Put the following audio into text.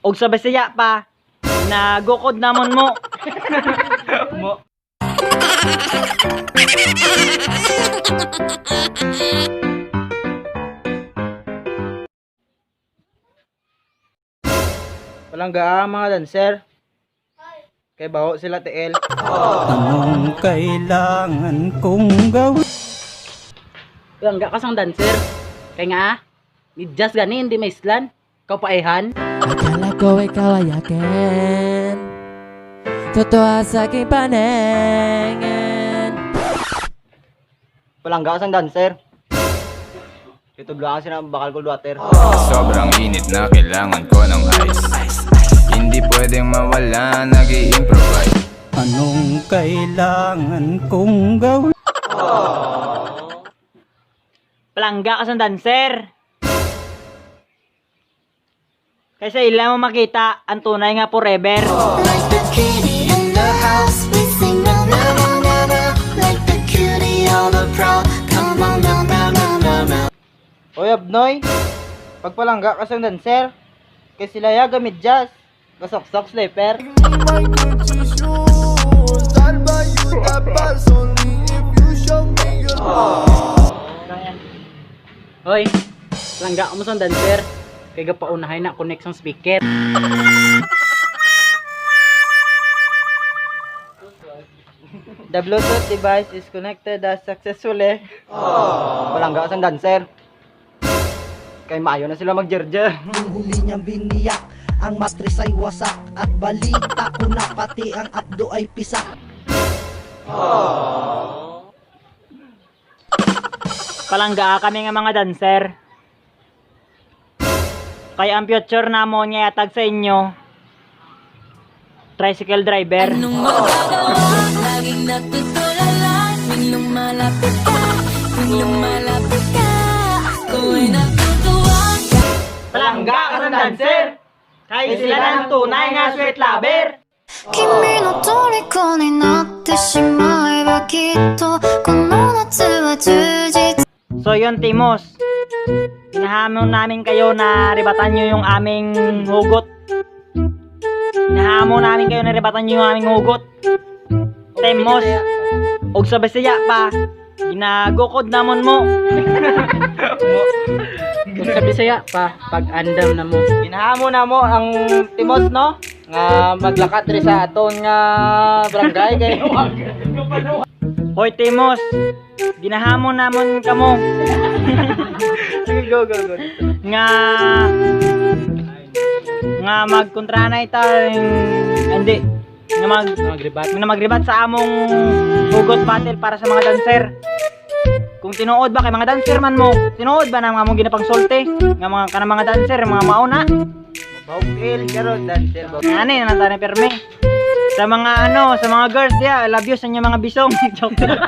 Og sa Bisaya pa, nagukod namon mo. Mo. Palangga mga dancer. Kay baho sila TL. Anong kailangan kong gawin? Langga ka sang dancer. Kaya nga, midjas gani, hindi may islan. Ikaw paehan. Akala ko ikaw ay akin, totoo sa aking paningin. Palangga sang dancer. Ito blaan sila bakal cold water. Sobrang init na kailangan ko ng ice. Hindi pwedeng mawala, nag-i-improvise. Anong kailangan kong gawin? Palangga ka sa dancer. Kaysa ilang mo makita ang tunay nga forever. Like the kitty in the house, we sing no no no no no. Like the cutie on the prowl, come on no no no no no. Oy Abnoy, pag palangga ka sang dancer, kay sila ya gamit jazz. Kasok-sok sleeper. Hoy, langga ka mo sang dancer. Kaya paunahay na connect sang speaker. The Bluetooth device is connected successfully. Palangga ka sang dancer. Kay maayo na sila mag-jerjer. Huli niyang biniyak, ang matris ay wasak, at balita ko na pati ang abdo ay pisak. Palangga kami nga mga dancer. Kaya ang future na mo niya yatag sa inyo, tricycle driver. Anong magagawa? Laging natutulalan. Tuwing lumalapit ka, tuwing lumalapit ka, ako ay natutuwa. Palangga ka sa dancer. Kaya sila ng tunay nga sweet lover. 君の虜になってしまえばきっとこの夏は充実 So yun Timos, hinahamon namin kayo na ribatan nyo yung aming hugot. Hinahamon namin kayo na ribatan nyo yung aming hugot. Timos, og sa Bisaya pa, ginagukod namon mo. Kung sa Bisaya pa, pag andam na mo. Ginahamo na mo ang Timos no? Nga maglakat rin sa aton nga barangay kay Hoy Timos, ginahamon namon kamo. Sige go. Nga magkontra na hindi nga magribat sa among hugot battle para sa mga dancer. Kung tinuod ba kay mga dancer man mo, tinuod ba na mga mong ginapang solte nga mga kanang mga dancer mga mauna. Bawil karo dancer. Ano na natani perme. Sa mga sa mga girls dia, I love you sa inyo mga bisong. Joke lang.